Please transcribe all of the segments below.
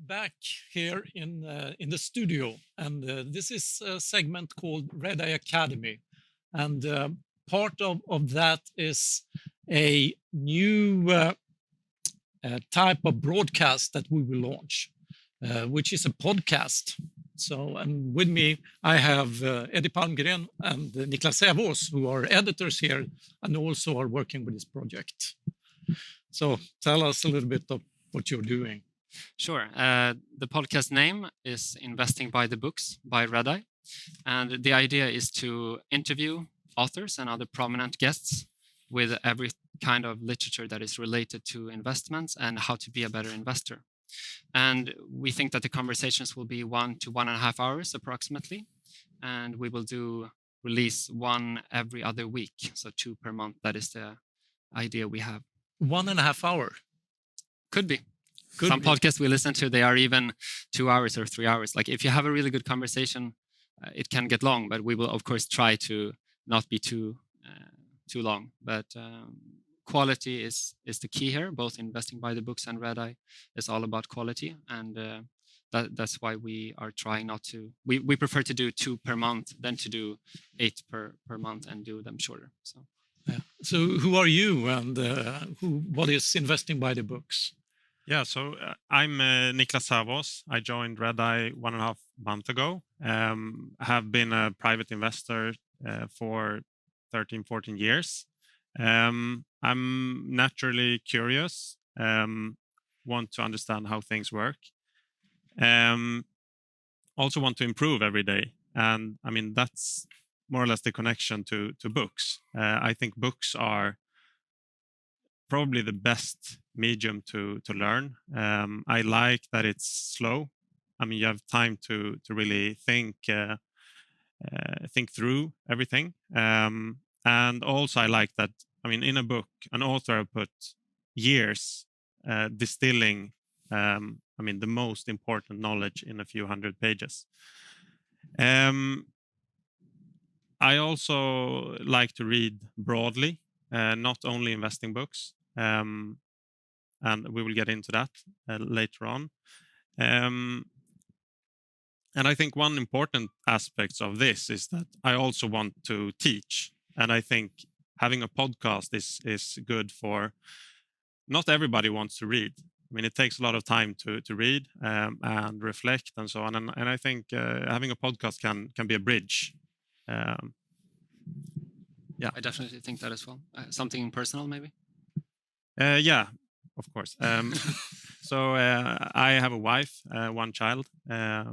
back here in the studio, and this is a segment called Redeye Academy, and part of that is a new type of broadcast that we will launch, which is a podcast. So, and with me, I have Eddie Palmgren and Niklas Sävås, who are editors here and also are working with this project. So tell us a little bit of what you're doing. Sure. The podcast name is Investing by the Books by Redeye. And the idea is to interview authors and other prominent guests with every kind of literature that is related to investments and how to be a better investor. And we think that the conversations will be 1 to 1.5 hours approximately. And we will release one every other week. So 2 per month. That is the idea we have. 1.5 hours? Could be. Some podcasts we listen to, they are even 2 hours or 3 hours. Like if you have a really good conversation, it can get long, but we will of course try to not be too long. But quality is the key here. Both Investing by the Books and Redeye is all about quality, and that's why we are trying not to. We prefer to do 2 per month than to do 8 per month and do them shorter. So, yeah. So who are you, and what is Investing by the Books? Yeah, so I'm Niklas Sävås. I joined Redeye 1.5 months ago. Have been a private investor for 13, 14 years. I'm naturally curious, want to understand how things work. Also want to improve every day. And I mean, that's more or less the connection to books. I think books are probably the best medium to learn. I like that it's slow. I mean, you have time to really think through everything. And also I like that, I mean, in a book, an author put years distilling, I mean, the most important knowledge in a few hundred pages. I also like to read broadly, not only investing books. And we will get into that later on. And I think one important aspect of this is that I also want to teach. And I think having a podcast is good for, not everybody wants to read. I mean, it takes a lot of time to read and reflect and so on. And I think having a podcast can be a bridge. Yeah, I definitely think that as well. Something personal, maybe? Yeah, of course. So I have a wife, 1 child, a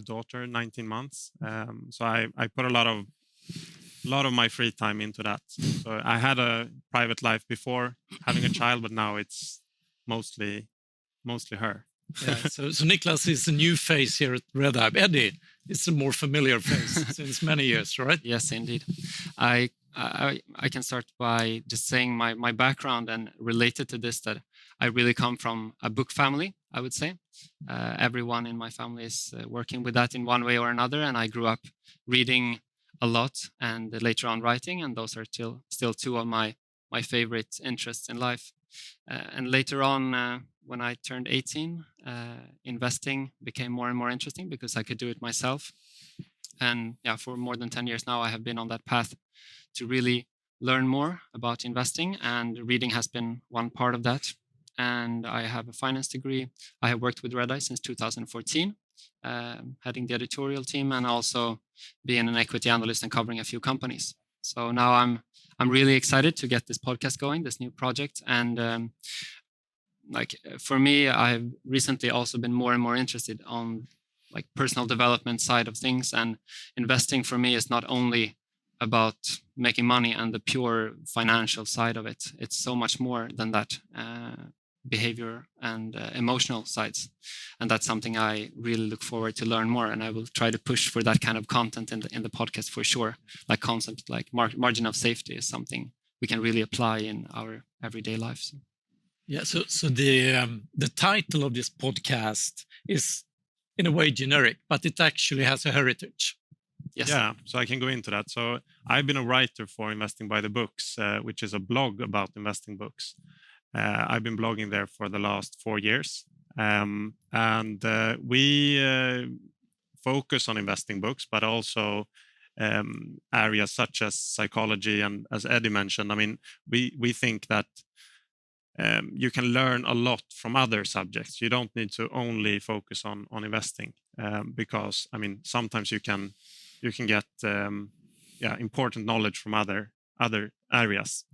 daughter, 19 months. So I put a lot of my free time into that. So I had a private life before having a child, but now it's mostly her. Yeah, so Niklas is a new face here at Redeye. Eddie is a more familiar face since many years, right? Yes, indeed. I can start by just saying my background and related to this, that I really come from a book family, I would say. Everyone in my family is working with that in one way or another, and I grew up reading a lot and later on writing, and those are still 2 of my favorite interests in life. And later on, when I turned 18, investing became more and more interesting because I could do it myself. And yeah, for more than 10 years now, I have been on that path to really learn more about investing, and reading has been one part of that. And I have a finance degree. I have worked with Redeye since 2014, heading the editorial team and also being an equity analyst and covering a few companies. So now I'm really excited to get this podcast going, this new project. And like for me, I've recently also been more and more interested on like personal development side of things, and investing for me is not only about making money and the pure financial side of it. It's so much more than that, behavior and emotional sides. And that's something I really look forward to learn more. And I will try to push for that kind of content in the podcast for sure. Like concept like margin of safety is something we can really apply in our everyday lives. Yeah, so the title of this podcast is in a way generic, but it actually has a heritage. Yes. Yeah, so I can go into that. So I've been a writer for Investing by the Books, which is a blog about investing books. I've been blogging there for the last 4 years. And we focus on investing books, but also areas such as psychology. And as Eddie mentioned, I mean, we think that you can learn a lot from other subjects. You don't need to only focus on investing, because I mean, sometimes you can get important knowledge from other areas.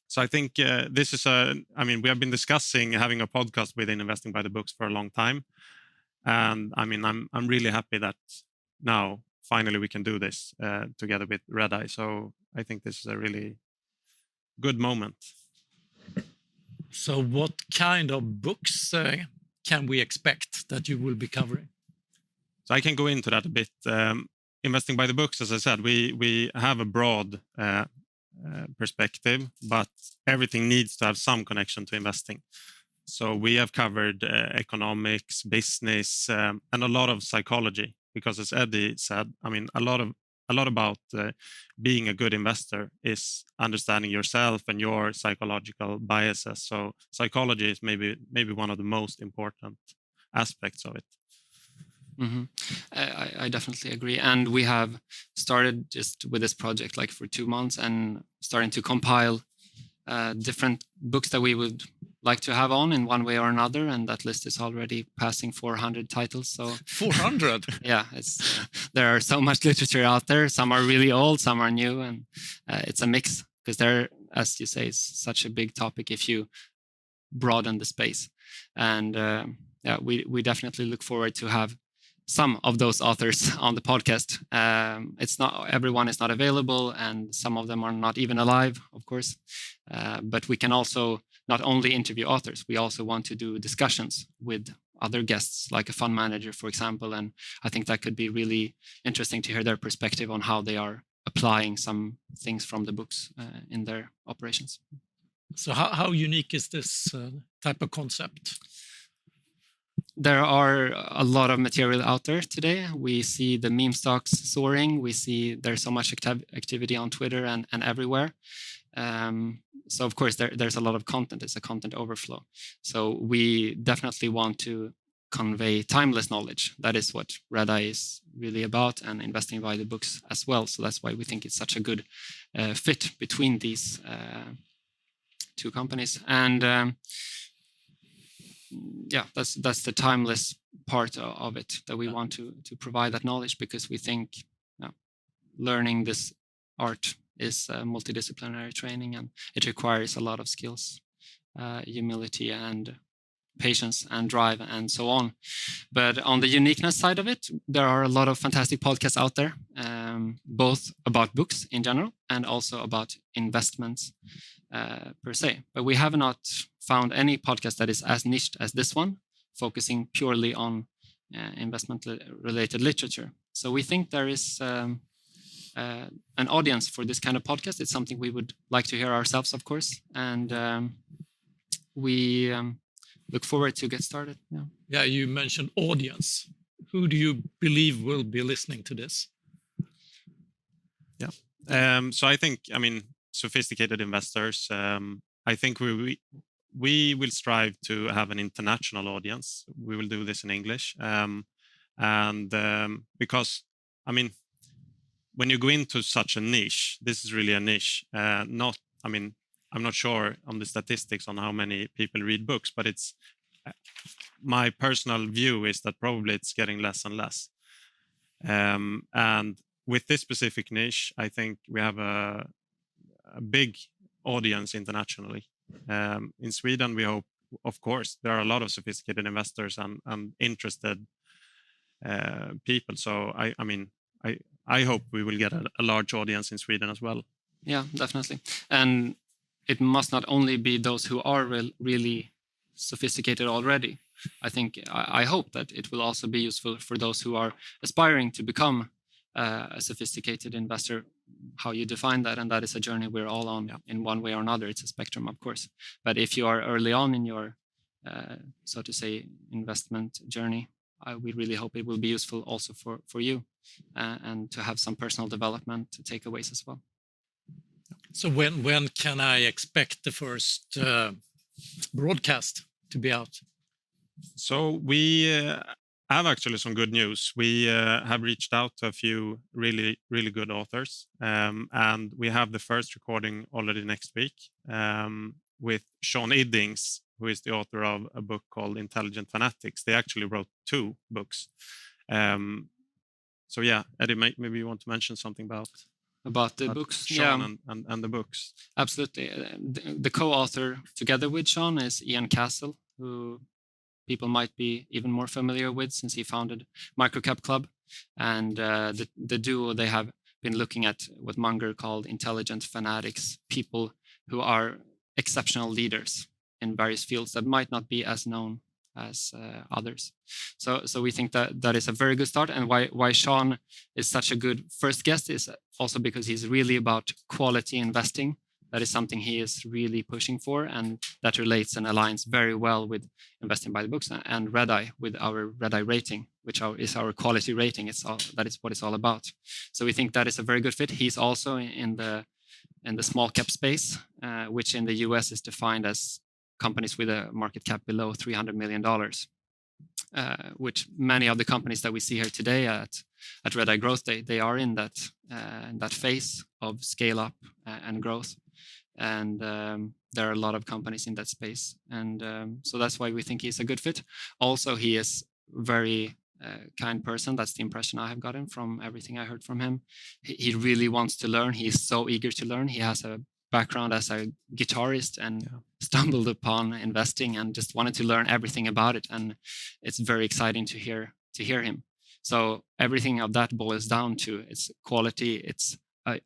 So I think this is I mean, we have been discussing having a podcast within Investing by the Books for a long time, and I mean, I'm really happy that now finally we can do this together with Redeye. So I think this is a really good moment. So what kind of books can we expect that you will be covering? So I can go into that a bit. Investing by the Books, as I said, we have a broad perspective, but everything needs to have some connection to investing. So we have covered economics, business, and a lot of psychology, because as Eddie said, I mean, a lot about being a good investor is understanding yourself and your psychological biases. So psychology is maybe one of the most important aspects of it. Mm-hmm. I definitely agree. And we have started just with this project like for 2 months and starting to compile different books that we would like to have on in one way or another. And that list is already passing 400 titles. So 400? Yeah, there are so much literature out there. Some are really old, some are new. And it's a mix because there, as you say, is such a big topic if you broaden the space. And we definitely look forward to have some of those authors on the podcast. It's not everyone is not available, and some of them are not even alive, of course. But we can also not only interview authors, we also want to do discussions with other guests, like a fund manager, for example. And I think that could be really interesting to hear their perspective on how they are applying some things from the books in their operations. So how unique is this type of concept? There are a lot of material out there today. We see the meme stocks soaring. We see there's so much activity on Twitter and everywhere. So of course there's a lot of content. It's a content overflow. So we definitely want to convey timeless knowledge. That is what Redeye is really about, and Investing by the Books as well. So that's why we think it's such a good fit between these two companies. And yeah, that's the timeless part of it, that we want to provide that knowledge, because we think learning this art is multidisciplinary training, and it requires a lot of skills, humility and patience and drive and so on. But on the uniqueness side of it, there are a lot of fantastic podcasts out there, both about books in general and also about investments per se. But we have not found any podcast that is as niched as this one, focusing purely on investment-related literature. So we think there is an audience for this kind of podcast. It's something we would like to hear ourselves, of course. And we look forward to get started. Yeah, you mentioned audience. Who do you believe will be listening to this? Yeah. So I think, I mean, sophisticated investors. I think we will strive to have an international audience. We will do this in English, and because, I mean, when you go into such a niche, this is really a niche. I mean, I'm not sure on the statistics on how many people read books, but it's my personal view is that probably it's getting less and less. And with this specific niche, I think we have a big audience internationally. In Sweden, we hope, of course, there are a lot of sophisticated investors and interested people. So I mean, I hope we will get a large audience in Sweden as well. Yeah, definitely. And it must not only be those who are really sophisticated already. I hope that it will also be useful for those who are aspiring to become a sophisticated investor, how you define that. And that is a journey we're all on in one way or another. It's a spectrum, of course. But if you are early on in your, so to say, investment journey, we really hope it will be useful also for you and to have some personal development takeaways as well. So when can I expect the first broadcast? to be out? So we have actually some good news. We have reached out to a few really, really good authors, and we have the first recording already next week with Sean Iddings, who is the author of a book called Intelligent Fanatics. They actually wrote 2 books. So yeah, Eddie, maybe you want to mention something about the books. Sean and the books. Absolutely. The co-author together with Sean is Ian Castle, who people might be even more familiar with since he founded Microcap Club. And the duo, they have been looking at what Munger called intelligent fanatics, people who are exceptional leaders in various fields that might not be as known as others. So we think that is a very good start. And why Sean is such a good first guest is also because he's really about quality investing. That is something he is really pushing for, and that relates and aligns very well with investing by the books and Redeye, with our Redeye rating, which is our quality rating. That is what it's all about. So we think that is a very good fit. He's also in the small cap space, which in the US is defined as companies with a market cap below $300 million, which many of the companies that we see here today at Redeye Growth, they are in that phase of scale up and growth. And there are a lot of companies in that space. And so that's why we think he's a good fit. Also, he is very kind person. That's the impression I have gotten from everything I heard from him. He really wants to learn. He's so eager to learn. He has a background as a guitarist and stumbled upon investing and just wanted to learn everything about it. And it's very exciting to hear him. So everything of that boils down to its quality, it's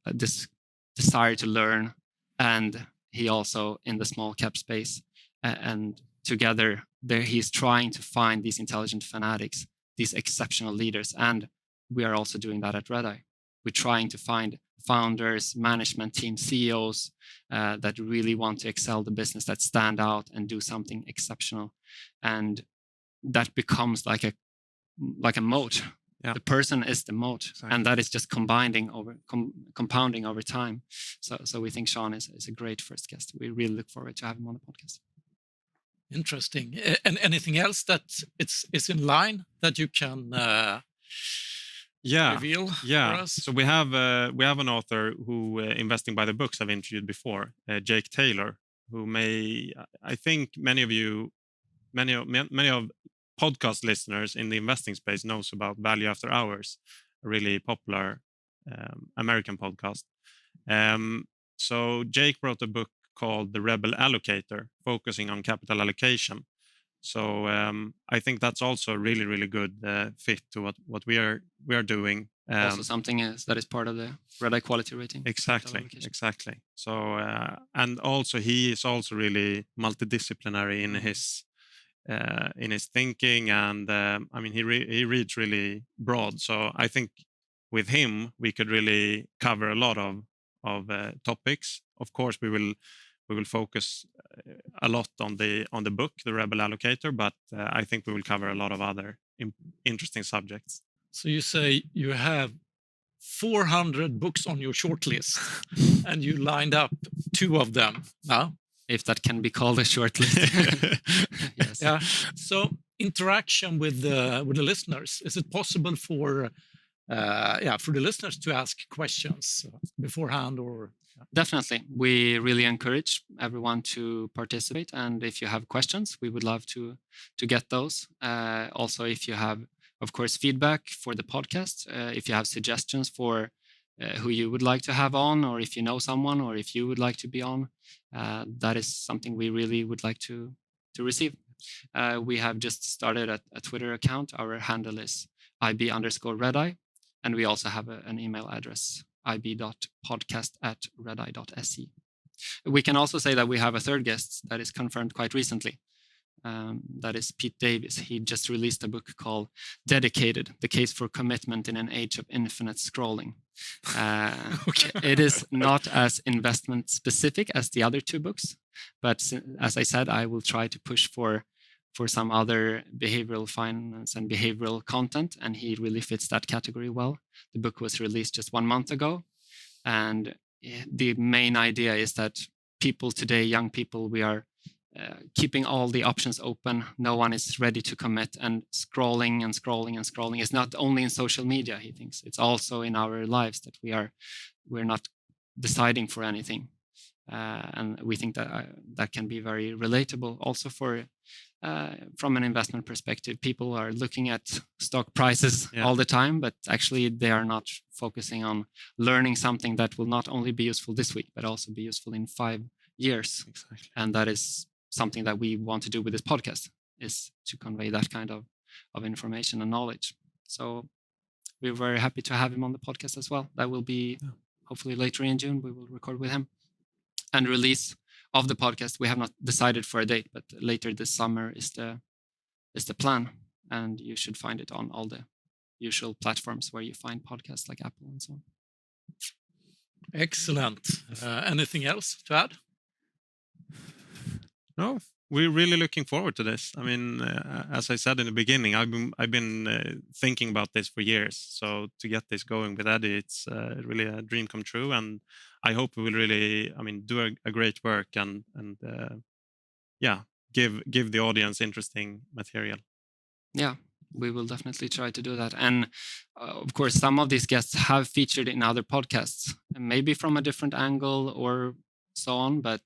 this desire to learn, and he also in the small cap space. And together there, he's trying to find these intelligent fanatics, these exceptional leaders. And we are also doing that at Redeye. We're trying to find founders, management team, CEOs that really want to excel the business, that stand out and do something exceptional. And that becomes like a moat. Yeah. The person is the moat, exactly. And that is just compounding over time. So we think Sean is a great first guest. We really look forward to having him on the podcast. Interesting. And anything else that is in line that you can reveal for us? So we have an author who Investing by the Books I've interviewed before, Jake Taylor, who I think many of podcast listeners in the investing space knows about Value After Hours, a really popular American podcast. So Jake wrote a book called The Rebel Allocator, focusing on capital allocation. So I think that's also a really, really good fit to what we are doing. Also something that is part of the Redeye quality rating. Exactly. So and also he is also really multidisciplinary in his thinking, and I mean he reads really broad. So I think with him we could really cover a lot of topics. Of course, we will focus a lot on the book, The Rebel Allocator, but I think we will cover a lot of other interesting subjects. So you say you have 400 books on your shortlist, and you lined up 2 of them now. If that can be called a shortlist. Yes. Yeah. So interaction with the listeners. Is it possible for the listeners to ask questions beforehand or? Definitely. We really encourage everyone to participate. And if you have questions, we would love to get those. Also, if you have, of course, feedback for the podcast, if you have suggestions for who you would like to have on, or if you know someone, or if you would like to be on, that is something we really would like to receive. We have just started a Twitter account. Our handle is IB_Redeye. And we also have an email address, ib.podcast@redeye.se. We can also say that we have a third guest that is confirmed quite recently. That is Pete Davis. He just released a book called Dedicated, The Case for Commitment in an Age of Infinite Scrolling. It is not as investment specific as the other 2 books, but as I said, I will try to push for some other behavioral finance and behavioral content, and he really fits that category well. The book was released just 1 month ago, and the main idea is that people today, young people, we are keeping all the options open. No one is ready to commit, and scrolling and scrolling and scrolling is not only in social media. He thinks it's also in our lives that we're not deciding for anything, and we think that that can be very relatable also for from an investment perspective. People are looking at stock prices all the time, but actually they are not focusing on learning something that will not only be useful this week, but also be useful in 5 years. Exactly. And that is something that we want to do with this podcast, is to convey that kind of information and knowledge. So we're very happy to have him on the podcast as well. That will be hopefully later in June. We will record with him and release of the podcast. We have not decided for a date, but later this summer is the plan, and you should find it on all the usual platforms where you find podcasts like Apple and so on. Excellent. Anything else to add? No, we're really looking forward to this. I mean, as I said in the beginning, I've been thinking about this for years. So to get this going with Eddie, it's really a dream come true. And I hope we will really, do a great work and give the audience interesting material. Yeah, we will definitely try to do that. And of course, some of these guests have featured in other podcasts, maybe from a different angle or so on, but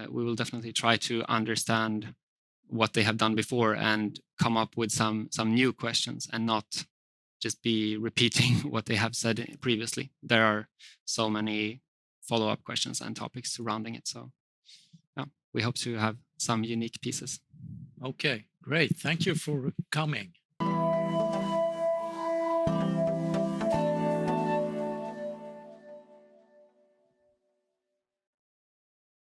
we will definitely try to understand what they have done before and come up with some new questions, and not just be repeating what they have said previously. There are so many follow-up questions and topics surrounding it. So yeah, we hope to have some unique pieces. Okay, great. Thank you for coming.